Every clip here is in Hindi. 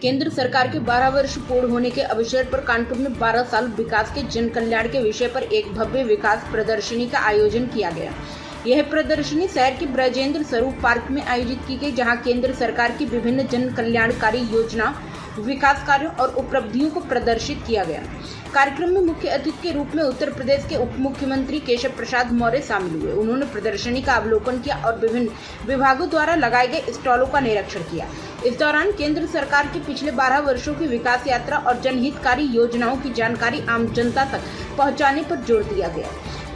केंद्र सरकार के 12 वर्ष पूर्ण होने के अवसर पर कानपुर में 12 साल विकास के जन कल्याण के विषय पर एक भव्य विकास प्रदर्शनी का आयोजन किया गया। यह प्रदर्शनी शहर के ब्रजेंद्र स्वरूप पार्क में आयोजित की गई, जहां केंद्र सरकार की विभिन्न जन कल्याणकारी योजना, विकास कार्यों और उपलब्धियों को प्रदर्शित किया गया। कार्यक्रम में मुख्य अतिथि के रूप में उत्तर प्रदेश के उप मुख्यमंत्री केशव प्रसाद मौर्य शामिल हुए। उन्होंने प्रदर्शनी का अवलोकन किया और विभिन्न विभागों द्वारा लगाए गए स्टॉलों का निरीक्षण किया। इस दौरान केंद्र सरकार की पिछले 12 वर्षों की विकास यात्रा और जनहितकारी योजनाओं की जानकारी आम जनता तक पहुंचाने पर जोर दिया गया।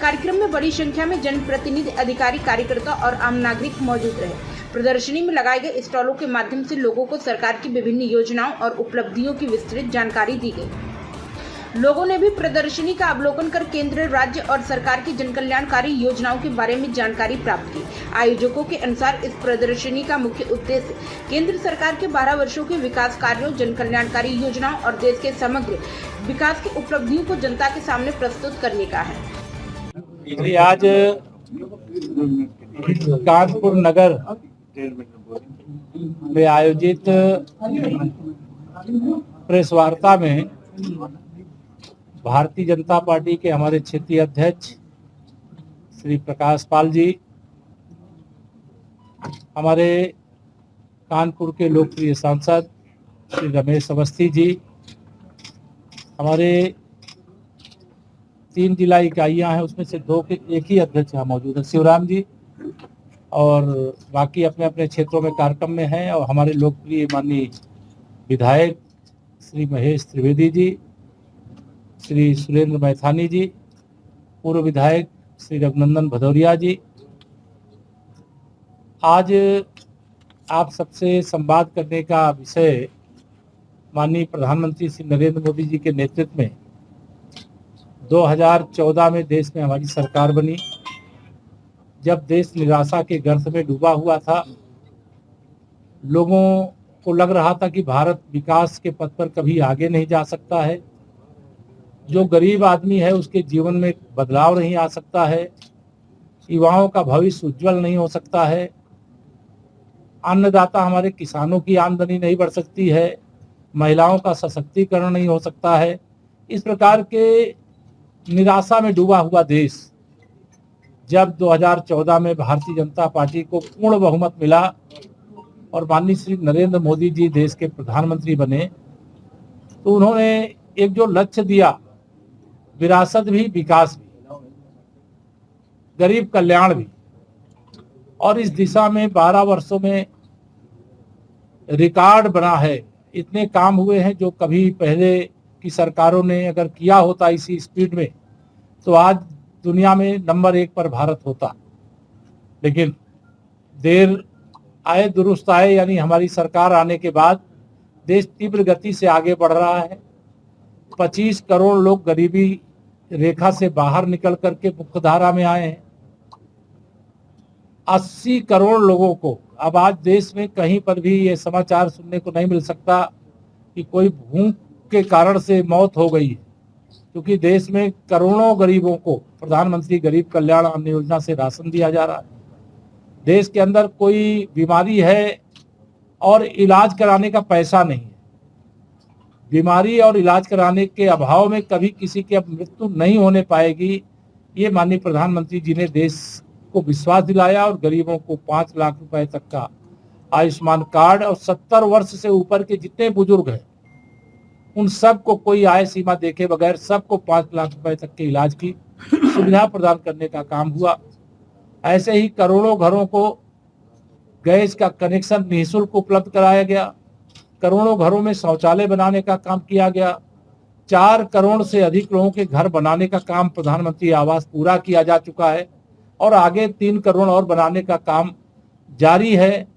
कार्यक्रम में बड़ी संख्या में जनप्रतिनिधि, अधिकारी, कार्यकर्ता और आम नागरिक मौजूद रहे। प्रदर्शनी में लगाए गए स्टॉलों के माध्यम से लोगों को सरकार की विभिन्न योजनाओं और उपलब्धियों की विस्तृत जानकारी दी गई। लोगों ने भी प्रदर्शनी का अवलोकन कर केंद्र, राज्य और सरकार की जनकल्याणकारी योजनाओं के बारे में जानकारी प्राप्त की। आयोजकों के अनुसार इस प्रदर्शनी का मुख्य उद्देश्य केंद्र सरकार के 12 वर्षों के विकास कार्यों, जनकल्याणकारी योजनाओं और देश के समग्र विकास की उपलब्धियों को जनता के सामने प्रस्तुत करने का है। आज कानपुर नगर में आयोजित प्रेस वार्ता में भारतीय जनता पार्टी के हमारे क्षेत्रीय अध्यक्ष श्री प्रकाश पाल जी, हमारे कानपुर के लोकप्रिय सांसद श्री रमेश अवस्थी जी, हमारे 3 जिला इकाइयां हैं, उसमें से 2 के एक ही अध्यक्ष यहाँ मौजूद है, शिवराम जी, और बाकी अपने अपने क्षेत्रों में कार्यक्रम में हैं। और हमारे लोकप्रिय माननीय विधायक श्री महेश त्रिवेदी जी, श्री सुरेंद्र मैथानी जी, पूर्व विधायक श्री रघुनंदन भदौरिया जी। आज आप सबसे संवाद करने का विषय माननीय प्रधानमंत्री श्री नरेंद्र मोदी जी के नेतृत्व में 2014 में देश में हमारी सरकार बनी। जब देश निराशा के गर्त में डूबा हुआ था, लोगों को लग रहा था कि भारत विकास के पथ पर कभी आगे नहीं जा सकता है, जो गरीब आदमी है उसके जीवन में बदलाव नहीं आ सकता है, युवाओं का भविष्य उज्जवल नहीं हो सकता है, अन्नदाता हमारे किसानों की आमदनी नहीं बढ़ सकती है, महिलाओं का सशक्तिकरण नहीं हो सकता है। इस प्रकार के निराशा में डूबा हुआ देश जब 2014 में भारतीय जनता पार्टी को पूर्ण बहुमत मिला और माननीय श्री नरेंद्र मोदी जी देश के प्रधानमंत्री बने, तो उन्होंने एक जो लक्ष्य दिया, विरासत भी, विकास भी, गरीब कल्याण भी, और इस दिशा में 12 वर्षों में रिकॉर्ड बना है। इतने काम हुए हैं जो कभी पहले की सरकारों ने अगर किया होता इसी स्पीड में, तो आज दुनिया में नंबर 1 पर भारत होता। लेकिन देर आए दुरुस्त आए, यानी हमारी सरकार आने के बाद देश तीव्र गति से आगे बढ़ रहा है। 25 करोड़ लोग गरीबी रेखा से बाहर निकल करके मुख्यधारा में आए हैं। 80 करोड़ लोगों को अब आज देश में कहीं पर भी ये समाचार सुनने को नहीं मिल सकता कि कोई भूख के कारण से मौत हो गई है, क्योंकि देश में करोड़ों गरीबों को प्रधानमंत्री गरीब कल्याण अन्न योजना से राशन दिया जा रहा है। देश के अंदर कोई बीमारी है और इलाज कराने का पैसा नहीं है, बीमारी और इलाज कराने के अभाव में कभी किसी की अब मृत्यु नहीं होने पाएगी, ये माननीय प्रधानमंत्री जी ने देश को विश्वास दिलाया। और गरीबों को 5 लाख रुपए तक का आयुष्मान कार्ड, और 70 वर्ष से ऊपर के जितने बुजुर्ग हैं उन सबको कोई आय सीमा देखे बगैर सबको 5 लाख रुपए तक के इलाज की सुविधा प्रदान करने का काम हुआ। ऐसे ही करोड़ों घरों को गैस का कनेक्शन निःशुल्क उपलब्ध कराया गया, करोड़ों घरों में शौचालय बनाने का काम किया गया, 4 करोड़ से अधिक लोगों के घर बनाने का काम प्रधानमंत्री आवास पूरा किया जा चुका है, और आगे 3 करोड़ और बनाने का काम जारी है।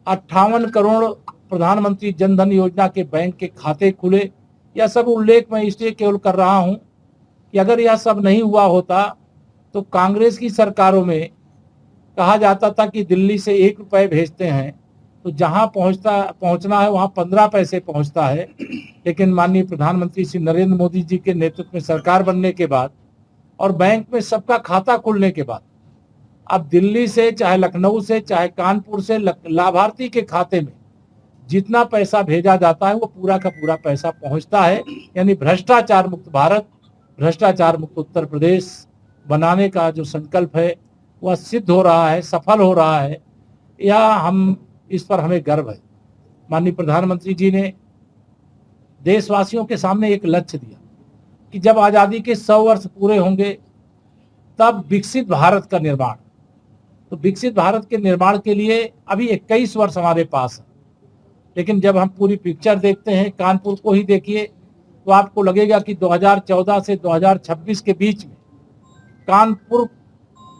58 करोड़ प्रधानमंत्री जनधन योजना के बैंक के खाते खुले। यह सब उल्लेख मैं इसलिए केवल कर रहा हूं कि अगर यह सब नहीं हुआ होता तो कांग्रेस की सरकारों में कहा जाता था कि दिल्ली से 1 रुपए भेजते हैं तो जहां पहुंचना है वहां 15 पैसे पहुंचता है। लेकिन माननीय प्रधानमंत्री श्री नरेंद्र मोदी जी के नेतृत्व में सरकार बनने के बाद और बैंक में सबका खाता खुलने के बाद अब दिल्ली से, चाहे लखनऊ से, चाहे कानपुर से लाभार्थी के खाते में जितना पैसा भेजा जाता है वो पूरा का पूरा पैसा पहुंचता है। यानी भ्रष्टाचार मुक्त भारत, भ्रष्टाचार मुक्त उत्तर प्रदेश बनाने का जो संकल्प है वह सिद्ध हो रहा है, सफल हो रहा है। इस पर हमें गर्व है। माननीय प्रधानमंत्री जी ने देशवासियों के सामने एक लक्ष्य दिया कि जब आज़ादी के 100 वर्ष पूरे होंगे तब विकसित भारत का निर्माण। तो विकसित भारत के निर्माण के लिए अभी 21 वर्ष हमारे पास है, लेकिन जब हम पूरी पिक्चर देखते हैं, कानपुर को ही देखिए तो आपको लगेगा कि 2014 से 2026 के बीच में कानपुर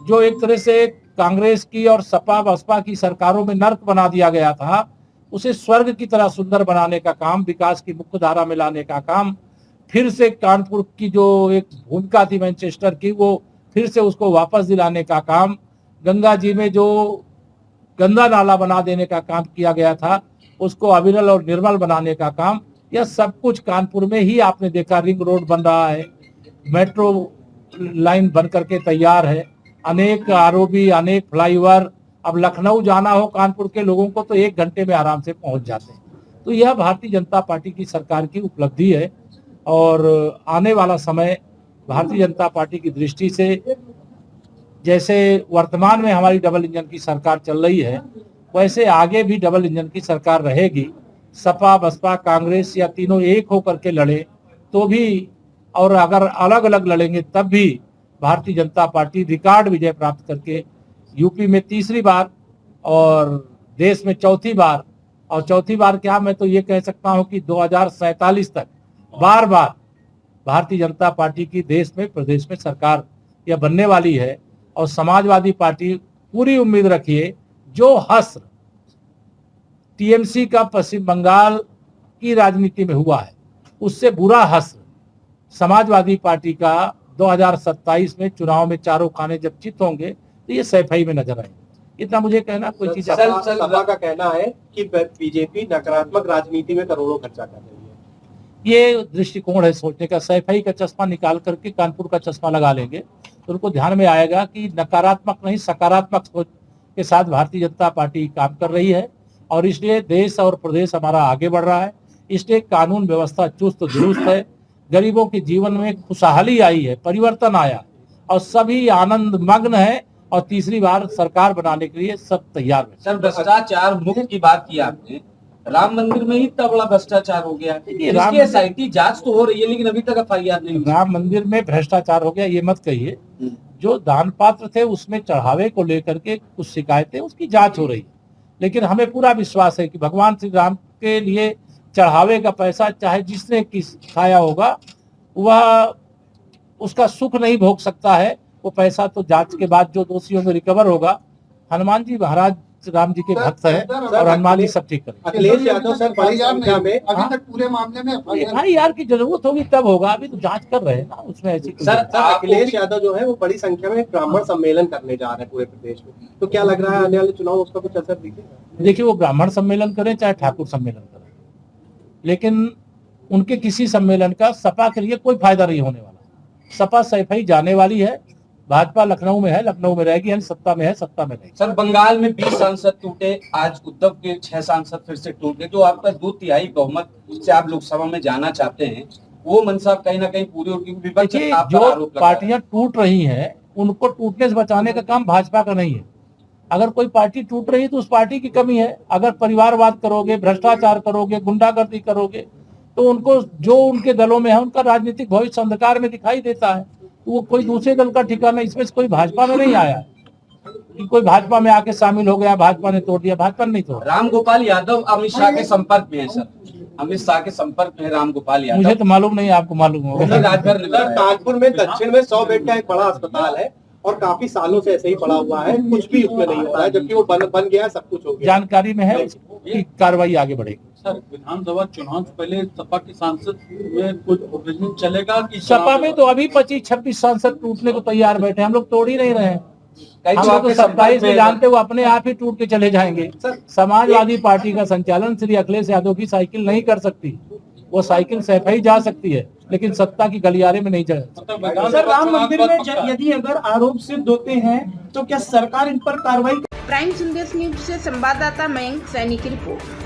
जो एक तरह से कांग्रेस की और सपा बसपा की सरकारों में नर्क बना दिया गया था, उसे स्वर्ग की तरह सुंदर बनाने का काम, विकास की मुख्य धारा में लाने का काम, फिर से कानपुर की जो एक भूमिका थी मैनचेस्टर की, वो फिर से उसको वापस दिलाने का काम, गंगा जी में जो गंदा नाला बना देने का काम किया गया था उसको अविरल और निर्मल बनाने का काम, यह सब कुछ कानपुर में ही आपने देखा। रिंग रोड बन रहा है, मेट्रो लाइन बन करके तैयार है, अनेक आरओबी, अनेक फ्लाईओवर। अब लखनऊ जाना हो कानपुर के लोगों को तो 1 घंटे में आराम से पहुंच जाते हैं। तो यह भारतीय जनता पार्टी की सरकार की उपलब्धि है और आने वाला समय भारतीय जनता पार्टी की दृष्टि से, जैसे वर्तमान में हमारी डबल इंजन की सरकार चल रही है, वैसे आगे भी डबल इंजन की सरकार रहेगी। सपा बसपा कांग्रेस या तीनों एक होकर के लड़े तो भी, और अगर अलग अलग लड़ेंगे तब भी भारतीय जनता पार्टी रिकॉर्ड विजय प्राप्त करके यूपी में 3री बार और देश में 4थी बार, और 4थी बार क्या, मैं तो ये कह सकता हूं कि 2047 तक बार बार भारतीय जनता पार्टी की देश में प्रदेश में सरकार यह बनने वाली है। और समाजवादी पार्टी पूरी उम्मीद रखिए, जो हश्र टीएमसी का पश्चिम बंगाल की राजनीति में हुआ है उससे बुरा हश्र समाजवादी पार्टी का 2027 में चुनाव में चारों खाने जब चित होंगे तो ये सैफई में नजर आएंगे। इतना मुझे कहना, कोई चीज। सपा का कहना है कि बीजेपी नकारात्मक राजनीति में करोड़ों खर्चा कर रही है। ये दृष्टिकोण है सोचने का। सैफई का चश्मा निकाल करके कानपुर का चश्मा लगा लेंगे तो उनको ध्यान में आएगा कि नकारात्मक नहीं सकारात्मक सोच के साथ भारतीय जनता पार्टी काम कर रही है, और इसलिए देश और प्रदेश हमारा आगे बढ़ रहा है। इसलिए कानून व्यवस्था चुस्त दुरुस्त है, गरीबों के जीवन में खुशहाली आई है, परिवर्तन आया और सभी आनंद मग्न है, और 3री बार सरकार बनाने के लिए सब तैयार है। सर, भ्रष्टाचार मुक्त की बात की आपने, राम मंदिर में ही इतना बड़ा भ्रष्टाचार हो गया। इसकी एसआईटी जांच तो हो रही है लेकिन अभी तक एफआईआर नहीं। राम मंदिर में भ्रष्टाचार हो गया ये मत कहिए। जो दान पात्र थे उसमें चढ़ावे को लेकर के कुछ शिकायतें, उसकी जांच हो रही है, लेकिन हमें पूरा विश्वास है कि भगवान श्री राम के लिए चढ़ावे का पैसा चाहे जिसने खाया होगा वह उसका सुख नहीं भोग सकता है। वो पैसा तो जांच के बाद जो दोषियों में रिकवर होगा, हनुमान जी महाराज राम जी के भक्त हैं और हनुमान जी सब ठीक करेंगे। अखिलेश यादव सर बड़ी संख्या में अभी तक पूरे मामले में एफआईआर की जरूरत होगी तब होगा, अभी तो जांच कर रहे हैं ना उसमें ऐसी। सर अखिलेश यादव जो है वो बड़ी संख्या में ब्राह्मण सम्मेलन करने जा रहे हैं पूरे प्रदेश में, तो क्या लग रहा है आने वाले चुनाव उसका कुछ असर दिखेगा? देखिए, वो ब्राह्मण सम्मेलन करें चाहे ठाकुर सम्मेलन करें, लेकिन उनके किसी सम्मेलन का सपा के लिए कोई फायदा नहीं होने वाला। सपा सैफई जाने वाली है, भाजपा लखनऊ में है, लखनऊ में रहेगी, यानी सत्ता में है, सत्ता में रहेगी। सर, बंगाल में 20 सांसद टूटे, आज उद्धव के 6 सांसद फिर से टूट गए। जो आपका 2/3 बहुमत से आप लोकसभा में जाना चाहते हैं, वो मंशा कहीं ना कहीं पूरी होगी। विपक्ष जो पार्टियां टूट रही हैं उनको टूटने से बचाने का काम भाजपा का नहीं है। अगर कोई पार्टी टूट रही है तो उस पार्टी की कमी है। अगर परिवारवाद करोगे, भ्रष्टाचार करोगे, गुंडागर्दी करोगे तो उनको जो उनके दलों में है उनका राजनीतिक भविष्य अंधकार में दिखाई देता है। तो वो कोई दूसरे दल का ठिकाना, इसमें से कोई भाजपा में नहीं आया कि कोई भाजपा में आके शामिल हो गया, भाजपा ने तोड़ दिया, भाजपा ने नहीं तोड़ा। रामगोपाल यादव अमित शाह के संपर्क में है सर, अमित शाह के संपर्क में है रामगोपाल यादव। मुझे तो मालूम नहीं, आपको मालूम होगा। राजभर ने कानपुर में दक्षिण में 100 बेड का एक बड़ा अस्पताल है और काफी सालों से ऐसे ही पड़ा हुआ है, कुछ भी उसमें नहीं हो रहा है, जबकि वो बन गया, सब कुछ हो गया। जानकारी में है, उसकी कार्रवाई आगे बढ़ेगी। सर, विधानसभा चुनाव से पहले सपा के सांसद में कुछ ऑपरेशन चलेगा कि सपा में तो अभी 25-26 सांसद टूटने को तैयार बैठे, हम लोग तोड़ ही नहीं रहे हैं। हम लोग तो 27 में जानते हुए अपने आप ही टूट के चले जाएंगे। समाजवादी पार्टी का संचालन श्री अखिलेश यादव की साइकिल नहीं कर सकती। वो साइकिल सैफई जा सकती है लेकिन सत्ता की गलियारे में नहीं जा सकती। सर, राम मंदिर में यदि अगर आरोप सिद्ध होते हैं तो क्या सरकार इन पर कार्रवाई? प्राइम संदेश न्यूज से संवाददाता मयंक सैनी की रिपोर्ट।